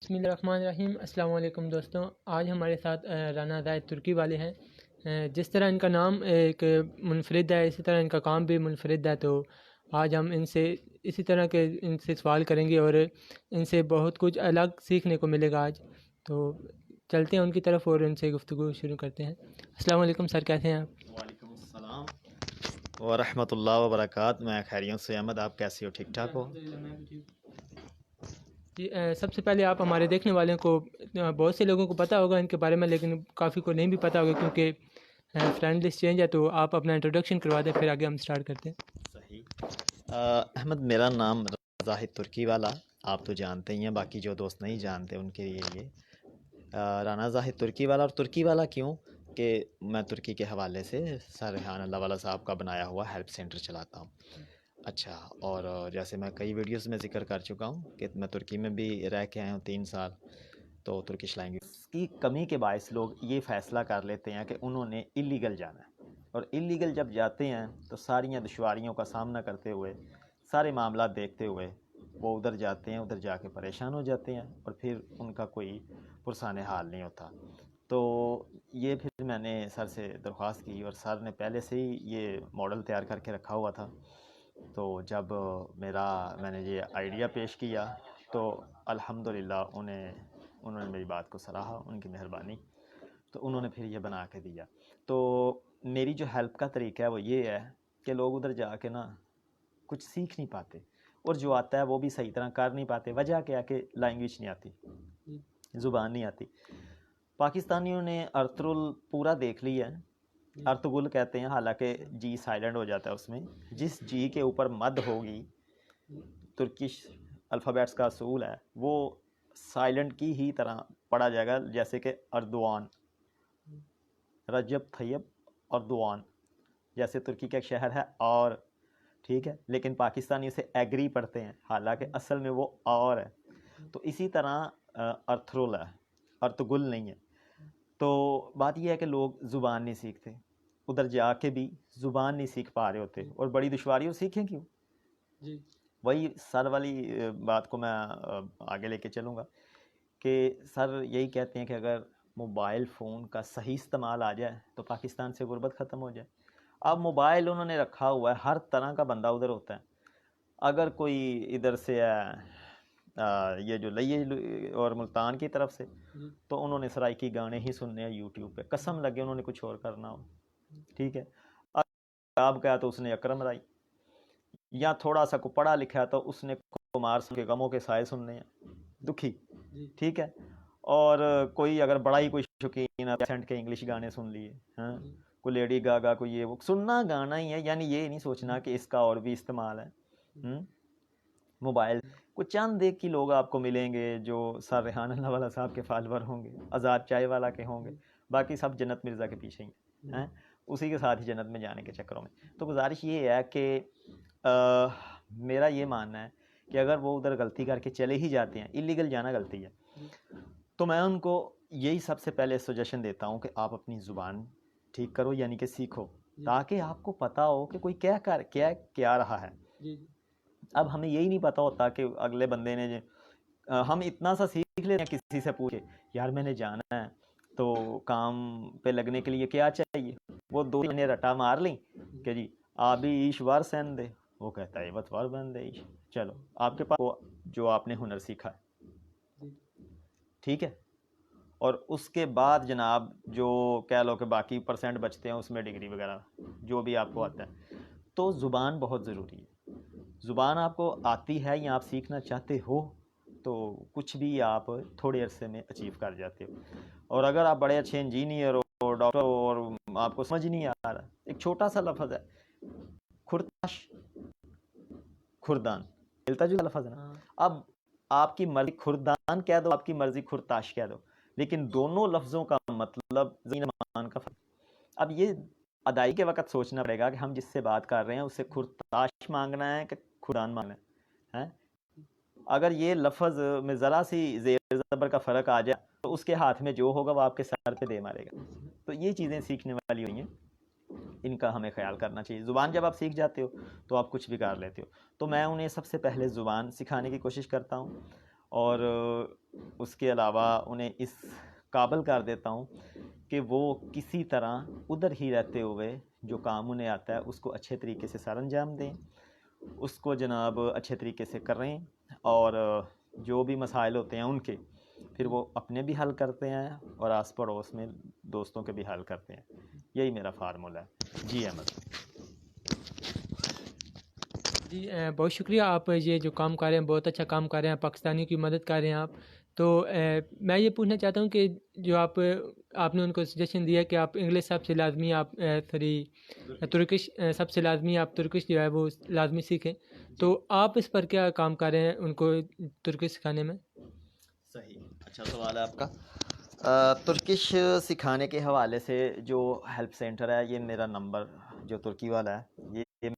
بسم اللہ الرحمن الرحیم۔ السلام علیکم دوستوں، آج ہمارے ساتھ رانا زاہد ترکی والے ہیں۔ جس طرح ان کا نام ایک منفرد ہے، اسی طرح ان کا کام بھی منفرد ہے، تو آج ہم ان سے اسی طرح کے ان سے سوال کریں گے اور ان سے بہت کچھ الگ سیکھنے کو ملے گا آج۔ تو چلتے ہیں ان کی طرف اور ان سے گفتگو شروع کرتے ہیں۔ السلام علیکم سر، کیسے ہیں آپ؟ وعلیکم السلام ورحمۃ اللہ وبرکاتہ۔ میں خیریت سے احمد، آپ کیسے ہو؟ ٹھیک ٹھاک ہو؟ جی، سب سے پہلے آپ ہمارے دیکھنے والوں کو، بہت سے لوگوں کو پتہ ہوگا ان کے بارے میں، لیکن کافی کو نہیں بھی پتہ ہوگا کیونکہ فرینڈ لسٹ چینج ہے، تو آپ اپنا انٹروڈکشن کروا دیں، پھر آگے ہم سٹارٹ کرتے ہیں۔ صحیح۔ احمد، میرا نام زاہد ترکی والا، آپ تو جانتے ہی ہیں، باقی جو دوست نہیں جانتے ان کے لیے یہ رانا زاہد ترکی والا۔ اور ترکی والا کیوں کہ میں ترکی کے حوالے سے سر ریحان اللہ والا صاحب کا بنایا ہوا ہیلپ سینٹر چلاتا ہوں۔ اچھا، اور جیسے میں کئی ویڈیوز میں ذکر کر چکا ہوں کہ میں ترکی میں بھی رہ کے آیا ہوں 3 سال، تو ترکش لینگویج کی کمی کے باعث لوگ یہ فیصلہ کر لیتے ہیں کہ انہوں نے اللیگل جانا ہے، اور اللیگل جب جاتے ہیں تو ساریاں دشواریوں کا سامنا کرتے ہوئے، سارے معاملات دیکھتے ہوئے وہ ادھر جاتے ہیں، ادھر جا کے پریشان ہو جاتے ہیں، اور پھر ان کا کوئی پرسان حال نہیں ہوتا۔ تو یہ پھر میں نے سر سے درخواست کی، اور سر نے پہلے سے ہی یہ ماڈل تیار کر کے رکھا ہوا تھا۔ تو جب میں نے یہ آئیڈیا پیش کیا تو الحمدللہ انہوں نے میری بات کو سراہا، ان کی مہربانی، تو انہوں نے پھر یہ بنا کے دیا۔ تو میری جو ہیلپ کا طریقہ ہے وہ یہ ہے کہ لوگ ادھر جا کے نا کچھ سیکھ نہیں پاتے، اور جو آتا ہے وہ بھی صحیح طرح کر نہیں پاتے۔ وجہ کیا کہ لینگویج نہیں آتی، زبان نہیں آتی۔ پاکستانیوں نے ارطغرل پورا دیکھ لی ہے، ارطغرل کہتے ہیں، حالانکہ جی سائلنٹ ہو جاتا ہے اس میں۔ جس جی کے اوپر مد ہوگی، ترکش الفابیٹس کا اصول ہے، وہ سائلنٹ کی ہی طرح پڑھا جائے گا، جیسے کہ اردوان، رجب طیب اردوان، جیسے ترکی کا ایک شہر ہے اور، ٹھیک ہے، لیکن پاکستانی اسے ایگری پڑھتے ہیں، حالانکہ اصل میں وہ اور ہے۔ تو اسی طرح ارطغرل ہے، ارطغرل نہیں ہے۔ تو بات یہ ہے کہ لوگ زبان نہیں سیکھتے، ادھر جا کے بھی زبان نہیں سیکھ پا رہے ہوتے، اور بڑی دشواریوں سیکھیں کیوں؟ جی، وہی سر والی بات کو میں آگے لے کے چلوں گا کہ سر یہی کہتے ہیں کہ اگر موبائل فون کا صحیح استعمال آ جائے تو پاکستان سے غربت ختم ہو جائے۔ اب موبائل انہوں نے رکھا ہوا ہے، ہر طرح کا بندہ ادھر ہوتا ہے۔ اگر کوئی ادھر سے یہ جو لئی اور ملتان کی طرف سے، تو انہوں نے سرائکی گانے ہی سننے ہیں یوٹیوب پہ، قسم لگے انہوں نے کچھ اور کرنا ہو، ٹھیک ہے۔ آپ کہا تو اس نے اکرم رائی، یا تھوڑا سا کو پڑھا لکھا تو اس نے کمار کے غموں کے سائے سننے ہیں، دکھی، ٹھیک ہے۔ اور کوئی اگر بڑا ہی کوئی شوقین ہے کے انگلش گانے سن لیے، ہاں، کوئی لیڈی گاگا، کوئی یہ وہ سننا گانا ہی ہے، یعنی یہ نہیں سوچنا کہ اس کا اور بھی استعمال ہے۔ موبائل کو چند ایک کی لوگ آپ کو ملیں گے جو سر ریحان اللہ والا صاحب کے فالوور ہوں گے، آزاد چائے والا کے ہوں گے، باقی سب جنت مرزا کے پیچھے ہی ہیں، اسی کے ساتھ ہی جنت میں جانے کے چکروں میں۔ تو گزارش یہ ہے کہ میرا یہ ماننا ہے کہ اگر وہ ادھر غلطی کر کے چلے ہی جاتے ہیں، اللیگل جانا غلطی ہے، تو میں ان کو یہی سب سے پہلے سجیشن دیتا ہوں کہ آپ اپنی زبان ٹھیک کرو، یعنی کہ سیکھو، تاکہ آپ کو پتہ ہو کہ کوئی کیا رہا ہے۔ اب ہمیں یہی نہیں پتہ ہوتا کہ اگلے بندے نے ہم اتنا سا سیکھ لیتے ہیں، کسی سے پوچھے یار میں نے جانا ہے تو کام پہ لگنے کے لیے کیا چاہیے، وہ 2 مہینے رٹا مار لیں کہ جی آبی ایش وار سین دے، وہ کہتا ہے بت وار بن دے ایش، چلو آپ کے پاس جو آپ نے ہنر سیکھا ہے، ٹھیک ہے۔ اور اس کے بعد جناب جو کہہ لو کہ باقی پرسنٹ بچتے ہیں اس میں ڈگری وغیرہ جو بھی آپ کو آتا ہے۔ تو زبان بہت ضروری ہے، زبان آپ کو آتی ہے یا آپ سیکھنا چاہتے ہو تو کچھ بھی آپ تھوڑے عرصے میں اچیو کر جاتے ہو۔ اور اگر آپ بڑے اچھے انجینئر ہو، ڈاکٹر ہو، اور آپ کو سمجھ نہیں آ رہا، ایک چھوٹا سا لفظ ہے خرداش، کھردان، ملتا جو لفظ ہے نا، اب آپ کی مرضی کھردان کہہ دو، آپ کی مرضی خردتاش کہہ دو، لیکن دونوں لفظوں کا مطلب زمین آسمان کا فرق۔ اب یہ ادائی کے وقت سوچنا پڑے گا کہ ہم جس سے بات کر رہے ہیں اس سے خردتاش مانگنا ہے کہ کھردان مانگنا ہے۔ اگر یہ لفظ میں ذرا سی زیر زبر کا فرق آ جائے تو اس کے ہاتھ میں جو ہوگا وہ آپ کے سر پہ دے مارے گا۔ تو یہ چیزیں سیکھنے والی ہوئی ہیں، ان کا ہمیں خیال کرنا چاہیے۔ زبان جب آپ سیکھ جاتے ہو تو آپ کچھ بھی کر لیتے ہو۔ تو میں انہیں سب سے پہلے زبان سکھانے کی کوشش کرتا ہوں، اور اس کے علاوہ انہیں اس قابل کر دیتا ہوں کہ وہ کسی طرح ادھر ہی رہتے ہوئے جو کام انہیں آتا ہے اس کو اچھے طریقے سے سر انجام دیں، اس کو جناب اچھے طریقے سے کریں، اور جو بھی مسائل ہوتے ہیں ان کے پھر وہ اپنے بھی حل کرتے ہیں اور آس پڑوس میں دوستوں کے بھی حل کرتے ہیں. یہی میرا فارمولہ ہے. جی احمد. جی بہت شکریہ. آپ یہ جو کام کر رہے ہیں بہت اچھا کام کر رہے ہیں، پاکستانیوں کی مدد کر رہے ہیں آپ. تو میں یہ پوچھنا چاہتا ہوں کہ جو آپ نے ان کو سجیشن دیا کہ آپ انگلش سب سے لازمی، آپ ترکش سب سے لازمی آپ ترکش جو ہے وہ لازمی سیکھیں، تو آپ اس پر کیا کام کر رہے ہیں ان کو ترکش سکھانے میں؟ صحیح، اچھا سوال ہے آپ کا. ترکش سکھانے کے حوالے سے جو ہیلپ سینٹر ہے، یہ میرا نمبر جو ترکی والا ہے یہ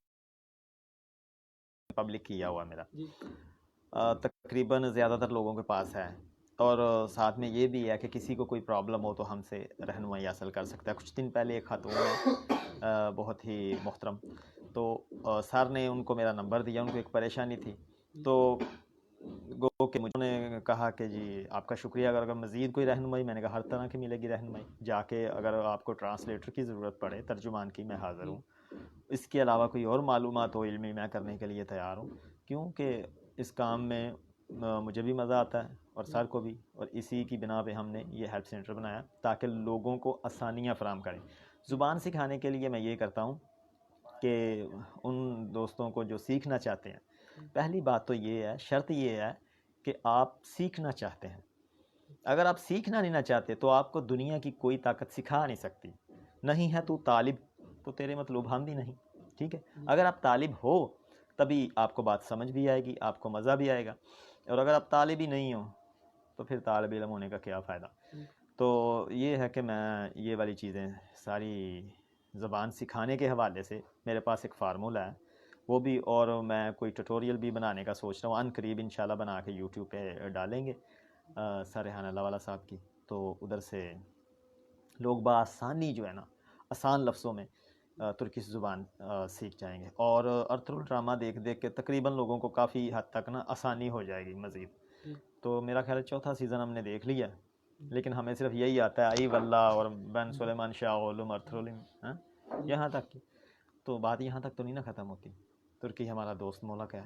پبلک کیا ہوا میرا، تقریباً زیادہ تر لوگوں کے پاس ہے. اور ساتھ میں یہ بھی ہے کہ کسی کو کوئی پرابلم ہو تو ہم سے رہنمائی حاصل کر سکتا ہے. کچھ دن پہلے ایک خاتون ہے بہت ہی محترم، تو سر نے ان کو میرا نمبر دیا، ان کو ایک پریشانی تھی، تو گو کہ مجھے نے کہا کہ جی آپ کا شکریہ، اگر مزید کوئی رہنمائی، میں نے کہا ہر طرح کی ملے گی رہنمائی، جا کے اگر آپ کو ٹرانسلیٹر کی ضرورت پڑے، ترجمان کی، میں حاضر ہوں. اس کے علاوہ کوئی اور معلومات ہو علمی، میں کرنے کے لیے تیار ہوں، کیونکہ اس کام میں مجھے بھی مزہ آتا ہے اور سر کو بھی، اور اسی کی بنا پہ ہم نے یہ ہیلپ سینٹر بنایا تاکہ لوگوں کو آسانیاں فراہم کریں. زبان سکھانے کے لیے میں یہ کرتا ہوں کہ ان دوستوں کو جو سیکھنا چاہتے ہیں، پہلی بات تو یہ ہے، شرط یہ ہے کہ آپ سیکھنا چاہتے ہیں. اگر آپ سیکھنا نہیں چاہتے تو آپ کو دنیا کی کوئی طاقت سکھا نہیں سکتی. نہیں ہے تو طالب تو تیرے مطلوب ہم بھی نہیں. ٹھیک ہے، اگر آپ طالب ہو تبھی آپ کو بات سمجھ بھی آئے گی، آپ کو مزہ بھی آئے گا، اور اگر آپ طالب ہی نہیں ہو تو پھر طالب علم ہونے کا کیا فائدہ. تو یہ ہے کہ میں یہ والی چیزیں ساری زبان سکھانے کے حوالے سے میرے پاس ایک فارمولہ ہے وہ بھی، اور میں کوئی ٹیوٹوریل بھی بنانے کا سوچ رہا ہوں، ان قریب انشاءاللہ بنا کے یوٹیوب پہ ڈالیں گے سر ریحان اللہ والا صاحب کی. تو ادھر سے لوگ بآسانی جو ہے نا، آسان لفظوں میں ترکش زبان سیکھ جائیں گے، اور ارطغرل ڈرامہ دیکھ دیکھ کے تقریباً لوگوں کو کافی حد تک نا آسانی ہو جائے گی مزید. تو میرا خیال ہے چوتھا سیزن ہم نے دیکھ لیا، لیکن ہمیں صرف یہی آتا ہے ای واللہ اور بن سلیمان شاہ علوم ارطغرل، یہاں تک کی. تو بات یہاں تک تو نہیں نا ختم ہوتی. ترکی ہمارا دوست ملک ہے،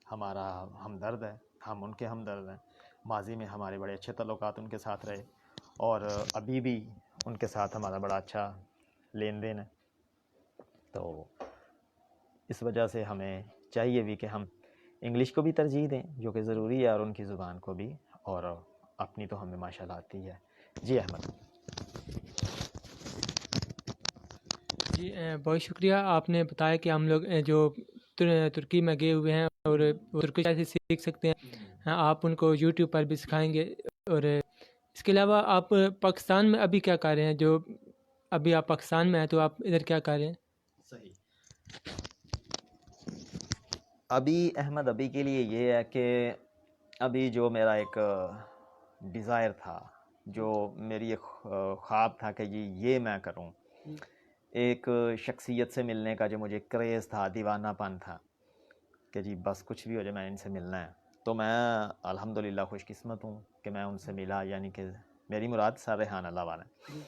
ہمارا ہمدرد ہے، ہم ان کے ہمدرد ہیں. ماضی میں ہمارے بڑے اچھے تعلقات ان کے ساتھ رہے، اور ابھی بھی ان کے ساتھ ہمارا بڑا اچھا لین دین ہے. تو اس وجہ سے ہمیں چاہیے بھی کہ ہم انگلش کو بھی ترجیح دیں جو کہ ضروری ہے، اور ان کی زبان کو بھی، اور اپنی تو ہمیں ماشاء اللہ آتی ہے. جی احمد. جی بہت شکریہ. آپ نے بتایا کہ ہم لوگ جو ترکی میں گئے ہوئے ہیں اور ترکی سے سیکھ سکتے ہیں، آپ ان کو یوٹیوب پر بھی سکھائیں گے. اور اس کے علاوہ آپ پاکستان میں ابھی کیا کر رہے ہیں؟ جو ابھی آپ پاکستان میں ہیں تو آپ ادھر کیا کر رہے ہیں؟ صحیح. ابھی احمد ابھی کے لیے یہ ہے کہ ابھی جو میرا ایک ڈیزائر تھا، جو میری ایک خواب تھا کہ یہ میں کروں، ایک شخصیت سے ملنے کا جو مجھے کریز تھا، دیوانہ پن تھا کہ جی بس کچھ بھی ہو جائے میں ان سے ملنا ہے. تو میں الحمدللہ خوش قسمت ہوں کہ میں ان سے ملا، یعنی کہ میری مراد سر ریحان اللہ والا ہے.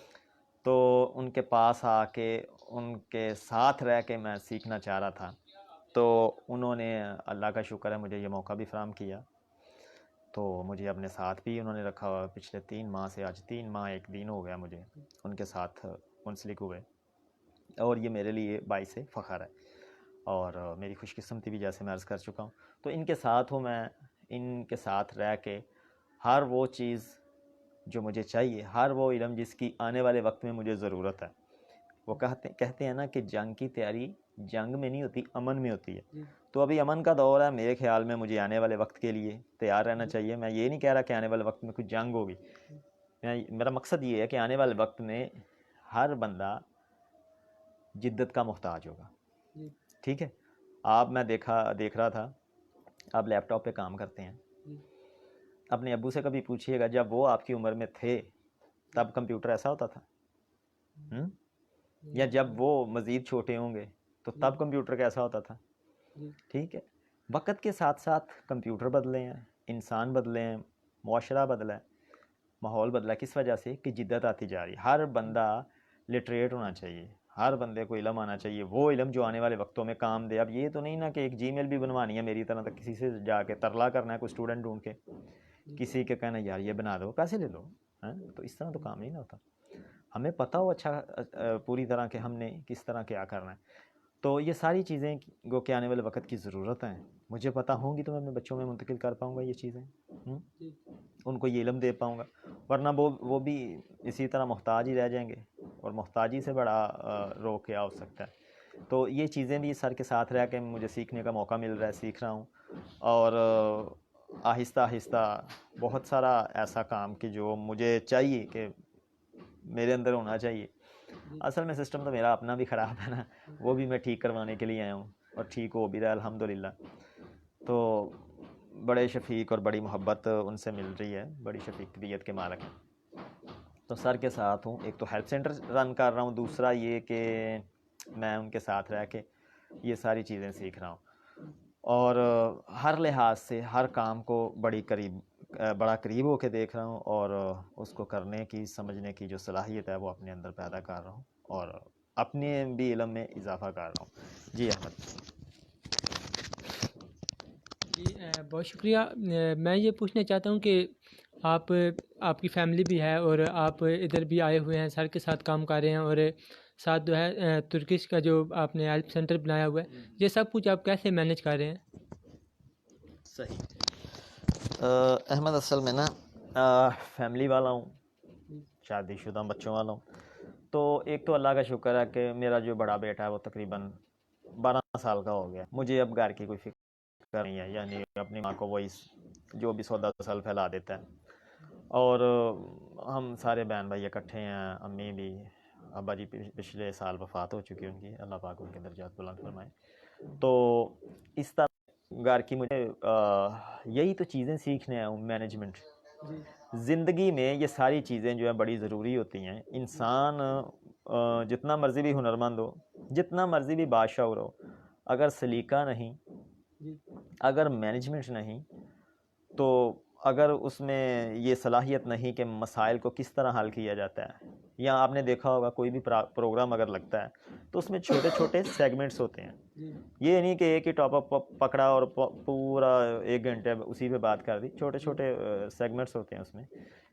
تو ان کے پاس آ کے ان کے ساتھ رہ کے میں سیکھنا چاہ رہا تھا، تو انہوں نے اللہ کا شکر ہے مجھے یہ موقع بھی فراہم کیا. تو مجھے اپنے ساتھ بھی انہوں نے رکھا ہوا پچھلے 3 ماہ سے، آج 3 ماہ 1 دن ہو گیا مجھے ان کے ساتھ منسلک ہوئے، اور یہ میرے لیے باعث فخر ہے اور میری خوش قسمتی بھی، جیسے میں عرض کر چکا ہوں. تو ان کے ساتھ ہوں میں، ان کے ساتھ رہ کے ہر وہ چیز جو مجھے چاہیے، ہر وہ علم جس کی آنے والے وقت میں مجھے ضرورت ہے. وہ کہتے ہیں نا کہ جنگ کی تیاری جنگ میں نہیں ہوتی، امن میں ہوتی ہے. تو ابھی امن کا دور ہے، میرے خیال میں مجھے آنے والے وقت کے لیے تیار رہنا چاہیے. میں یہ نہیں کہہ رہا کہ آنے والے وقت میں کوئی جنگ ہوگی، میرا مقصد یہ ہے کہ آنے والے وقت میں ہر بندہ جدت کا محتاج ہوگا. ٹھیک ہے. میں دیکھ رہا تھا آپ لیپ ٹاپ پہ کام کرتے ہیں، اپنے ابو سے کبھی پوچھیے گا جب وہ آپ کی عمر میں تھے تب کمپیوٹر ایسا ہوتا تھا، یا جب وہ مزید چھوٹے ہوں گے تو تب کمپیوٹر کیسا ہوتا تھا. ٹھیک ہے. وقت کے ساتھ ساتھ کمپیوٹر بدلے ہیں، انسان بدلے ہیں، معاشرہ بدلا ہے، ماحول بدلا ہے، کس وجہ سے کہ جدت آتی جا رہی ہے. ہر بندہ لٹریٹ ہونا چاہیے، ہر بندے کو علم آنا چاہیے، وہ علم جو آنے والے وقتوں میں کام دے. اب یہ تو نہیں نا کہ ایک جی میل بھی بنوانی ہے میری طرح، کسی سے جا کے ترلا کرنا ہے کوئی اسٹوڈنٹ ڈھونڈ کے، کسی کے کہنا یار یہ بنا دو، پیسے لے لو. تو اس طرح تو کام نہیں نہ ہوتا. ہمیں پتہ ہو اچھا پوری طرح کہ ہم نے کس طرح کیا کرنا ہے. تو یہ ساری چیزیں گو کہ آنے والے وقت کی ضرورت ہیں. مجھے پتہ ہوں گی تو میں اپنے بچوں میں منتقل کر پاؤں گا یہ چیزیں، ان کو یہ علم دے پاؤں گا. ورنہ وہ بھی اسی طرح محتاج ہی رہ جائیں گے، اور محتاجی سے بڑا روک کیا ہو سکتا ہے. تو یہ چیزیں بھی سر کے ساتھ رہ کے مجھے سیکھنے کا موقع مل رہا ہے، سیکھ رہا ہوں. اور آہستہ آہستہ بہت سارا ایسا کام کہ جو مجھے چاہیے کہ میرے اندر ہونا چاہیے. اصل میں سسٹم تو میرا اپنا بھی خراب ہے نا، وہ بھی میں ٹھیک کروانے کے لیے آیا ہوں، اور ٹھیک ہو بھی رہا ہے الحمدللہ. تو بڑے شفیق اور بڑی محبت ان سے مل رہی ہے، بڑی شفیقیت کے مالک ہیں. تو سر کے ساتھ ہوں. ایک تو ہیلپ سینٹر رن کر رہا ہوں، دوسرا یہ کہ میں ان کے ساتھ رہ کے یہ ساری چیزیں سیکھ رہا ہوں. اور ہر لحاظ سے ہر کام کو بڑا قریب ہو کے دیکھ رہا ہوں، اور اس کو کرنے کی، سمجھنے کی جو صلاحیت ہے وہ اپنے اندر پیدا کر رہا ہوں، اور اپنے بھی علم میں اضافہ کر رہا ہوں. جی احمد. جی بہت شکریہ. میں یہ پوچھنا چاہتا ہوں کہ آپ کی فیملی بھی ہے اور آپ ادھر بھی آئے ہوئے ہیں، سر کے ساتھ کام کر رہے ہیں، اور ساتھ جو ہے ترکش کا جو آپ نے ہیلپ سینٹر بنایا ہوا ہے، یہ سب کچھ آپ کیسے مینیج کر رہے ہیں؟ صحیح احمد، اصل میں نا فیملی والا ہوں، شادی شدہ بچوں والا ہوں. تو ایک تو اللہ کا شکر ہے کہ میرا جو بڑا بیٹا ہے وہ تقریباً 12 سال کا ہو گیا. مجھے اب گھر کی کوئی فکر نہیں ہے، یعنی اپنی ماں کو وہی جو بھی 110 پھیلا دیتا ہے. اور ہم سارے بہن بھائی اکٹھے ہیں. امی بھی، ابا جی پچھلے سال وفات ہو چکی ان کی، اللہ پاک ان کے درجات بلند فرمائے. تو اس طرح گھر کی مجھے یہی تو چیزیں سیکھنے آیا ہوں. مینجمنٹ زندگی میں یہ ساری چیزیں جو ہیں بڑی ضروری ہوتی ہیں. انسان جتنا مرضی بھی ہنرمند ہو، جتنا مرضی بھی بادشاہ ہو، اگر سلیقہ نہیں، اگر مینجمنٹ نہیں، تو اگر اس میں یہ صلاحیت نہیں کہ مسائل کو کس طرح حل کیا جاتا ہے. یا آپ نے دیکھا ہوگا کوئی بھی پروگرام اگر لگتا ہے تو اس میں چھوٹے چھوٹے سیگمنٹس ہوتے ہیں. یہ نہیں کہ ایک ہی ٹاپک پکڑا اور پورا 1 گھنٹے اسی پہ بات کر دی. چھوٹے چھوٹے سیگمنٹس ہوتے ہیں اس میں.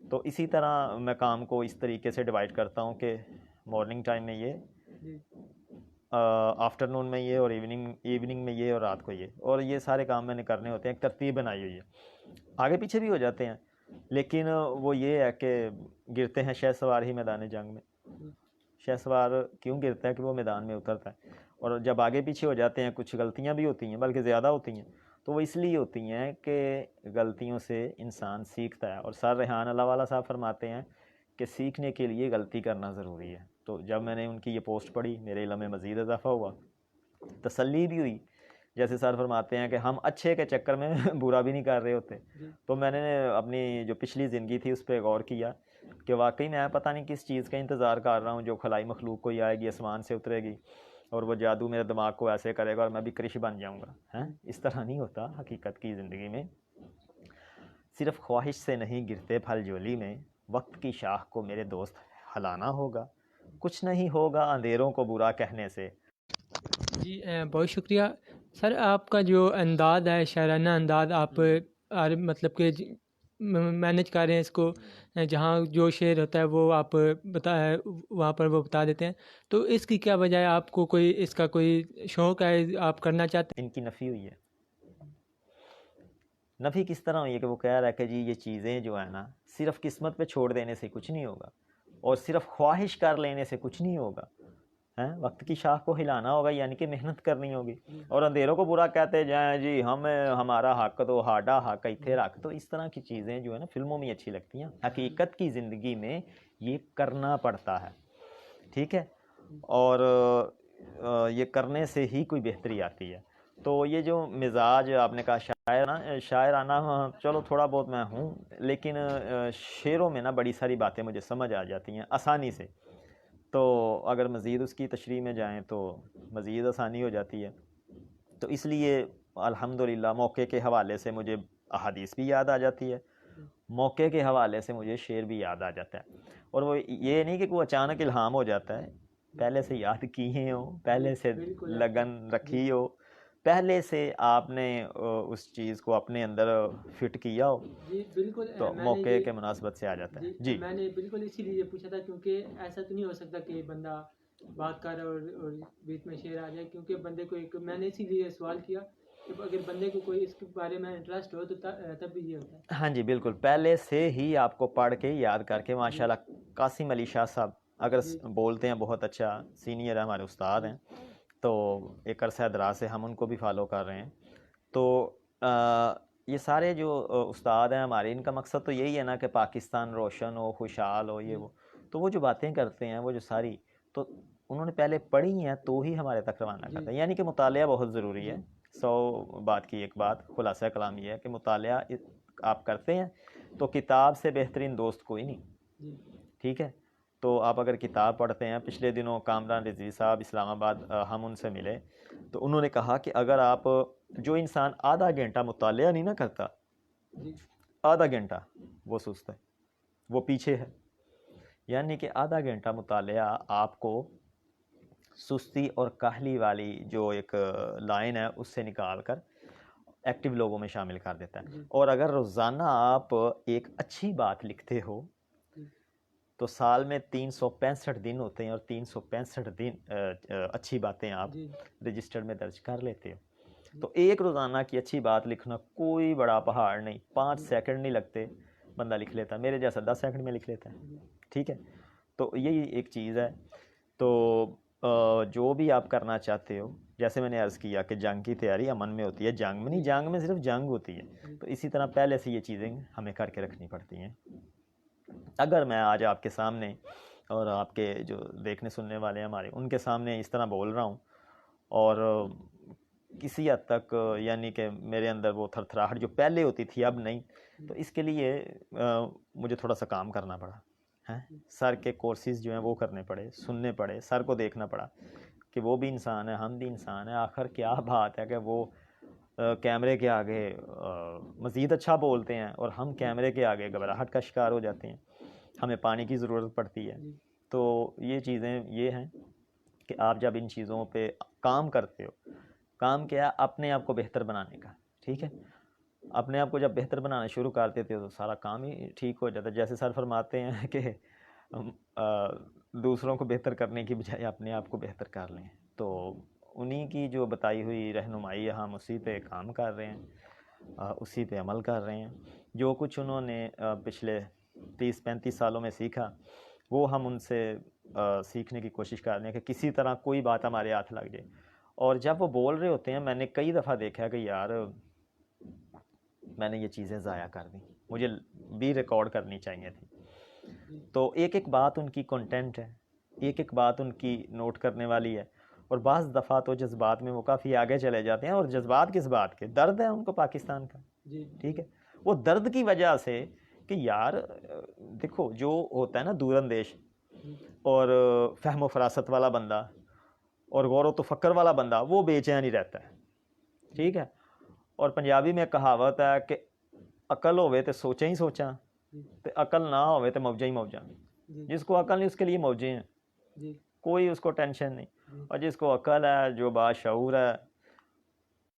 تو اسی طرح میں کام کو اس طریقے سے ڈیوائڈ کرتا ہوں کہ مارننگ ٹائم میں یہ، آفٹر نون میں یہ، اور ایوننگ میں یہ، اور رات کو یہ. اور یہ سارے کام میں نے کرنے ہوتے ہیں. ایک ترتیب بنائی ہوئی ہے. آگے پیچھے بھی ہو جاتے ہیں، لیکن وہ یہ ہے کہ گرتے ہیں شہ سوار ہی میدان جنگ میں. شہ سوار کیوں گرتا ہے؟ کہ وہ میدان میں اترتا ہے. اور جب آگے پیچھے ہو جاتے ہیں، کچھ غلطیاں بھی ہوتی ہیں، بلکہ زیادہ ہوتی ہیں، تو وہ اس لیے ہوتی ہیں کہ غلطیوں سے انسان سیکھتا ہے. اور سر ریحان اللہ والا صاحب فرماتے ہیں کہ سیکھنے کے لیے غلطی کرنا ضروری ہے. تو جب میں نے ان کی یہ پوسٹ پڑھی، میرے علم میں مزید اضافہ ہوا، تسلی بھی ہوئی. جیسے سر فرماتے ہیں کہ ہم اچھے کے چکر میں برا بھی نہیں کر رہے ہوتے. تو میں نے اپنی جو پچھلی زندگی تھی اس پہ غور کیا کہ واقعی میں پتہ نہیں کس چیز کا انتظار کر رہا ہوں، جو خلائی مخلوق کوئی آئے گی، آسمان سے اترے گی، اور وہ جادو میرے دماغ کو ایسے کرے گا اور میں بھی کرش بن جاؤں گا. اس طرح نہیں ہوتا. حقیقت کی زندگی میں صرف خواہش سے نہیں گرتے پھل جولی میں، وقت کی شاخ کو میرے دوست ہلانا ہوگا، کچھ نہیں ہوگا اندھیروں کو برا کہنے سے. جی بہت شکریہ سر. آپ کا جو انداز ہے، شاعرانہ انداز، آپ مطلب کہ مینیج کر رہے ہیں اس کو، جہاں جو شعر ہوتا ہے وہ آپ وہاں پر وہ بتا دیتے ہیں. تو اس کی کیا وجہ ہے؟ آپ کو کوئی اس کا کوئی شوق ہے، آپ کرنا چاہتے ہیں؟ ان کی نفی ہوئی ہے. نفی کس طرح ہوئی ہے کہ وہ کہہ رہا ہے کہ جی یہ چیزیں جو ہیں نا، صرف قسمت پہ چھوڑ دینے سے کچھ نہیں ہوگا، اور صرف خواہش کر لینے سے کچھ نہیں ہوگا. وقت کی شاخ کو ہلانا ہوگا، یعنی کہ محنت کرنی ہوگی. اور اندھیروں کو برا کہتے جائیں جی ہمارا حق تو ہاڈا حق ایتھے رکھ. تو اس طرح کی چیزیں جو ہے نا فلموں میں اچھی لگتی ہیں. حقیقت کی زندگی میں یہ کرنا پڑتا ہے. ٹھیک ہے. اور یہ کرنے سے ہی کوئی بہتری آتی ہے. تو یہ جو مزاج آپ نے کہا شاعرانہ، چلو تھوڑا بہت میں ہوں، لیکن شعروں میں نا بڑی ساری باتیں مجھے سمجھ آ جاتی ہیں آسانی سے. تو اگر مزید اس کی تشریح میں جائیں تو مزید آسانی ہو جاتی ہے. تو اس لیے الحمدللہ موقع کے حوالے سے مجھے احادیث بھی یاد آ جاتی ہے، موقع کے حوالے سے مجھے شعر بھی یاد آ جاتا ہے. اور وہ یہ نہیں کہ کوئی اچانک الہام ہو جاتا ہے، پہلے سے یاد کیے ہو، پہلے سے لگن رکھی ہو، پہلے سے آپ نے اس چیز کو اپنے اندر فٹ کیا ہو. جی بالکل. تو موقع کے مناسبت سے آ جاتا ہے. جی میں نے بالکل اسی لیے پوچھا تھا، کیونکہ ایسا تو نہیں ہو سکتا کہ بندہ بات کر اور بیچ میں شعر آ جائے، کیونکہ بندے کو ایک، میں نے اسی لیے سوال کیا کہ اگر بندے کو کوئی اس کے بارے میں انٹرسٹ ہو تو تب بھی یہ ہوتا ہے. ہاں جی بالکل، پہلے سے ہی آپ کو پڑھ کے یاد کر کے. ماشاءاللہ قاسم علی شاہ صاحب اگر بولتے ہیں بہت اچھا، سینئر ہے ہمارے استاد ہیں، تو ایک عرصہ دراز سے ہم ان کو بھی فالو کر رہے ہیں. تو یہ سارے جو استاد ہیں ہمارے، ان کا مقصد تو یہی ہے نا کہ پاکستان روشن ہو، خوشحال ہو، یہ وہ. تو وہ جو باتیں کرتے ہیں وہ جو ساری، تو انہوں نے پہلے پڑھی ہیں تو ہی ہمارے تک روانہ کرتے ہیں. یعنی کہ مطالعہ بہت ضروری ہے. 100 بات کی ایک بات، خلاصہ کلام یہ ہے کہ مطالعہ آپ کرتے ہیں تو کتاب سے بہترین دوست کوئی نہیں. ٹھیک ہے، تو آپ اگر کتاب پڑھتے ہیں. پچھلے دنوں کامران رضوی صاحب اسلام آباد ہم ان سے ملے، تو انہوں نے کہا کہ اگر آپ، جو انسان آدھا گھنٹہ مطالعہ نہیں نہ کرتا، آدھا گھنٹہ وہ سست ہے، وہ پیچھے ہے. یعنی کہ آدھا گھنٹہ مطالعہ آپ کو سستی اور کاہلی والی جو ایک لائن ہے اس سے نکال کر ایکٹیو لوگوں میں شامل کر دیتا ہے. اور اگر روزانہ آپ ایک اچھی بات لکھتے ہو تو سال میں 365 دن ہوتے ہیں، اور 365 دن اچھی باتیں آپ رجسٹر میں درج کر لیتے ہو. تو ایک روزانہ کی اچھی بات لکھنا کوئی بڑا پہاڑ نہیں، 5 سیکنڈ نہیں لگتے، بندہ لکھ لیتا ہے. میرے جیسا 10 سیکنڈ میں لکھ لیتا ہے. ٹھیک ہے، تو یہی ایک چیز ہے. تو جو بھی آپ کرنا چاہتے ہو، جیسے میں نے عرض کیا کہ جنگ کی تیاری امن میں ہوتی ہے، جنگ میں نہیں. جنگ میں صرف جنگ ہوتی ہے. تو اسی طرح پہلے سے یہ چیزیں ہمیں کر کے رکھنی پڑتی ہیں. اگر میں آج آپ کے سامنے اور آپ کے جو دیکھنے سننے والے ہیں ہمارے، ان کے سامنے اس طرح بول رہا ہوں، اور کسی حد تک یعنی کہ میرے اندر وہ تھر تھراہٹ جو پہلے ہوتی تھی اب نہیں، تو اس کے لیے مجھے تھوڑا سا کام کرنا پڑا ہے. سر کے کورسز جو ہیں وہ کرنے پڑے، سننے پڑے، سر کو دیکھنا پڑا کہ وہ بھی انسان ہے، ہم بھی انسان ہیں. آخر کیا بات ہے کہ وہ کیمرے کے آگے مزید اچھا بولتے ہیں اور ہم کیمرے کے آگے گھبراہٹ کا شکار ہو جاتے ہیں، ہمیں پانی کی ضرورت پڑتی ہے. تو یہ چیزیں یہ ہیں کہ آپ جب ان چیزوں پہ کام کرتے ہو، کام کیا اپنے آپ کو بہتر بنانے کا. ٹھیک ہے، اپنے آپ کو جب بہتر بنانا شروع کر دیتے ہو تو سارا کام ہی ٹھیک ہو جاتا ہے. جیسے سر فرماتے ہیں کہ دوسروں کو بہتر کرنے کی بجائے اپنے آپ کو بہتر کر لیں. تو انہی کی جو بتائی ہوئی رہنمائی ہے، ہم اسی پہ کام کر رہے ہیں، اسی پہ عمل کر رہے ہیں. جو کچھ انہوں نے پچھلے 30-35 سالوں میں سیکھا، وہ ہم ان سے سیکھنے کی کوشش کر رہے ہیں کہ کسی طرح کوئی بات ہمارے ہاتھ لگ جائے. اور جب وہ بول رہے ہوتے ہیں، میں نے کئی دفعہ دیکھا کہ یار میں نے یہ چیزیں ضائع کر دیں، مجھے بھی ریکارڈ کرنی چاہیے تھی. تو ایک ایک بات ان کی کنٹینٹ ہے، ایک ایک بات ان کی نوٹ کرنے والی ہے. اور بعض دفعہ تو جذبات میں وہ کافی آگے چلے جاتے ہیں. اور جذبات کس بات کے؟ درد ہے ان کو پاکستان کا. ٹھیک ہے، وہ درد کی وجہ سے کہ یار دیکھو جو ہوتا ہے نا دور اندیش اور فہم و فراست والا بندہ اور غور و تفکر والا بندہ، وہ بے چین ہی رہتا ہے. ٹھیک ہے، اور پنجابی میں کہاوت ہے کہ عقل ہوئے تو سوچیں ہی سوچاں، تو عقل نہ ہوئے تو موجیں ہی موجاں. جس کو عقل نہیں اس کے لیے موجیں ہیں، کوئی اس کو ٹینشن نہیں. اور جس کو عقل ہے، جو باشعور ہے،